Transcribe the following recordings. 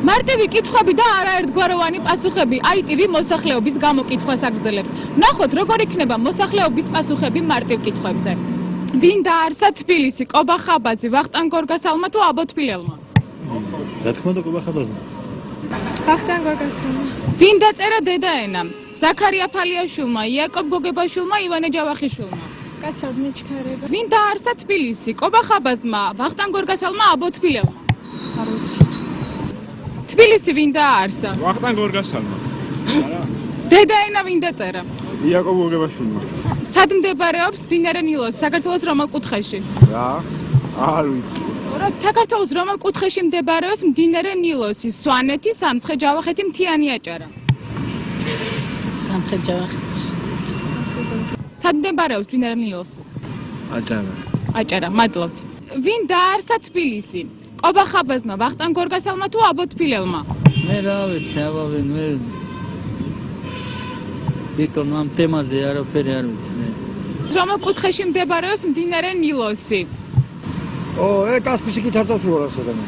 მარტივი კითხვები და არაერთგვაროვანი პასუხები ITV მოსახლეობის გამოკითხვას აგრძელებს. ნახოთ, როგორ იქნება მოსახლეობის პასუხები მარტივ კითხვებზე. ვინ დაარსა თბილისი, კობა ხაბაზი, ვახტანგ გორგასალმა თუ აბო თბილელმა? რა თქმა უნდა, კობა ხაბაზმა. ვახტანგ გორგასალმა. ვინ დაწერა დედაენა? ზაქარია ფალიაშვილმა, იაკობ გოგებაშვილმა, ივანე ჯავახიშვილმა. კაცადნე ჩქარება. ვინ დაარსა თბილისი, კობა ხაბაზმა, ვახტანგ გორგასალმა, აბო თბილელმა? არ ვიცი. თბილისი ვინ დაარსა? ვახტანგ გორგასალმა. დედაენა ვინ დაწერა? იაკობ გოგებაშვილმა. სად მდებარეობს მდინარე ნილოსი, საქართველოს რომელ კუთხეში? რა? არ ვიცი. საქართველოს რომელ კუთხეში მდებარეობს მდინარე ნილოსი, სვანეთი, სამცხე-ჯავახეთი, მთიანი აჭარა? სამცხე-ჯავახეთი. სად მდებარეობს მდინარე ნილოსი? აჭარა. აჭარა, მადლობთ. ვინ დაარსა თბილისი? კობა ხაბაზმა, ვახტანგ გორგასალმა თუ აბო თბილელმა? მე რა ვიცი, აბავე, მე ვიქტორ, ამ თემაზე არაფერი არ ვიცი. რომელ კუთხეში მდებარეობს მდინარე ნილოსი? კასპიში კი თარტავს რა სადამე.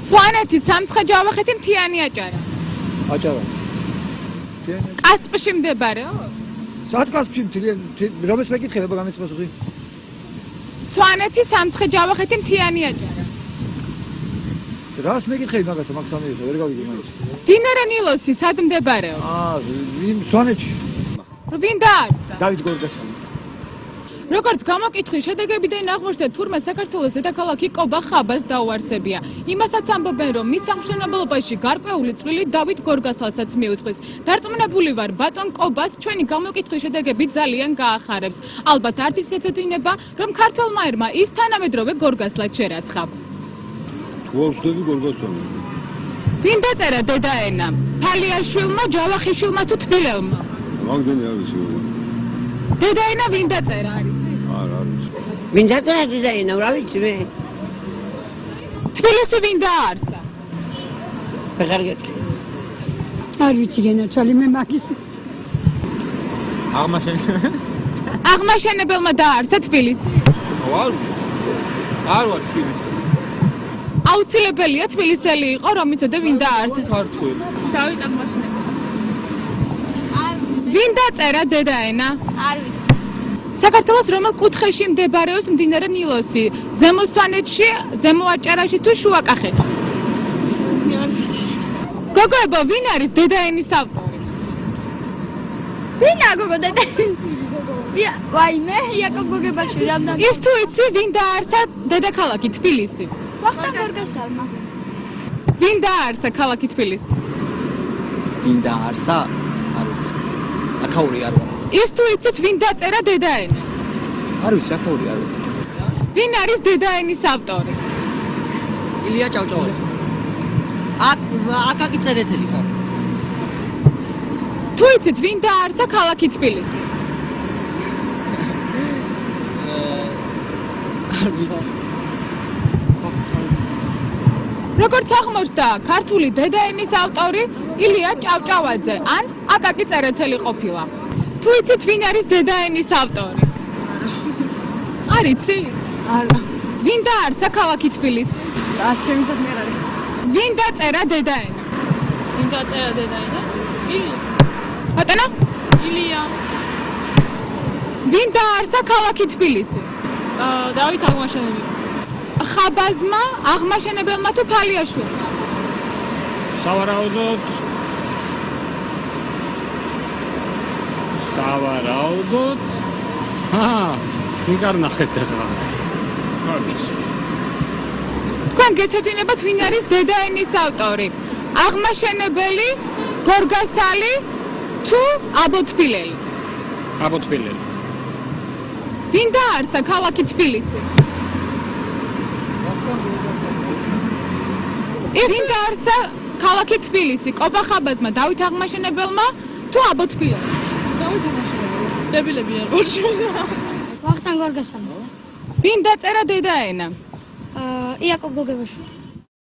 სვანეთი, სამცხე-ჯავახეთი, მთიანი აჭარა? აჭარა. კასპში მდებარეობს? სად კასპში რომელს მეკითხება გამის პასუხი? სვანეთი, სამცხე-ჯავახეთი, მთიანი აჭარა? რას მეკითხები მაგასა მაქსამიესა ვერ გავიგე მაინც. მდინარე ნილოსი სად მდებარეობს? ვინ სვანეთში? ვინ დაარსა? დავით გორგასალმა. როგორც გამოკითხვის შედეგებიდან აღმოჩნდა, თურმე საქართველოს დედაქალაქი კობა ხაბას დაუარსებია. იმასაც ამბობენ, რომ მის სამშენებლობაში გარკვეული წვლილი დავით გორგასალსაც მიუძღვის. დარწმუნებული ვარ, ბატონ კობას ჩვენი გამოკითხვის შედეგები ძალიან გაახარებს. ალბათ არ ის ეცოდინება, რომ ქართველმა ერმა ის თანამედროვე გორგასლად შერაცხა. ვარსდები გორგასალმა. ვინ დაწერა დედაენა? ფალიაშვილმა, ჯავახიშვილმა თუ თბილელმა? მაგდენი არ ვიცი. დედაენა ვინ დაწერა, არ იცი? არ ვიცი. ვინ დაწერა დედაენა, რა ვიცი მე. თბილისი ვინ დაარსა? ვეღარ გეტყვი. არ ვიცი გენაცვალე მე მაგის. აღმაშენებელმა დაარსა თბილისი? არ ვიცი. არ ვარ თბილისი. აუცილებელია თბილისელი იყო, რომ იცოდე ვინ დაარსა? ქართველი. დავით აღმაშენებელი. ვინ დაწერა დედაენა? არ ვიცი. საქართველოს რომელ კუთხეში მდებარეობს მდინარე ნილოსი? ზემო სვანეთში, ზემო აჭარაში თუ შუა კახეთში? არ ვიცი. გოგოებო, ვინ არის დედაენის ავტორი? ვინა გოგო დედაენის? ვაიმე, იაკობ გოგებაშვილი რამდენი? ის თუ იცი, ვინ დაარსა დედაქალაქი თბილისი? ვახტანგ გორგასალმა. ვინ დაარსა ქალაქი თბილისი? ვინ დაარსა? არ ვიცი. აქაური არ ვარ. ის თუ იცით, ვინ დაწერა დედაენა? არ ვიცი, აქაური არ ვარ. ვინ არის დედაენის ავტორი? ილია ჭავჭავაძე. აკაკი წერეთელი ხარ. თუ იცით, ვინ დაარსა ქალაქი თბილისი? არ ვიცი. როგორც აღმოჩნდა, ქართული დედაენის ავტორი ილია ჭავჭავაძე ან აკაკი წერეთელი ყოფილა. თუ იცით, ვინ არის დედაენის ავტორი? არ იცი? არა. ვინ დაარსა ქალაქი თბილისი? ჩემისაც მე არ არის. ვინ დაწერა დედაენა? ვინ დაწერა დედაენა? ილია. ბატონო? ილია. ვინ დაარსა ქალაქი თბილისი? დავით აღმაშენებელი. ხაბაზმა, აღმაშენებელმა თუ ფალიაშვილმა? სავარაუდოდ ვინ ნახეთ ახლა? არ ვიცი. თქვენ გეცოდინებათ, ვინ არის დედაენის ავტორი? აღმაშენებელი, გორგასალი თუ აბო თბილელი? აბო თბილელი. ვინ დაარსა ქალაქი თბილისი? ვინ დაარსა ქალაქი თბილისი? კობა ხაბაზმა, დავით აღმაშენებელმა თუ აბო თბილელმა? დავით აღმაშენებელი. დებილები არ გორჩა. ვახტანგ გორგასალმა. ვინ დაწერა დედაენა? იაკობ გოგებაშვილი.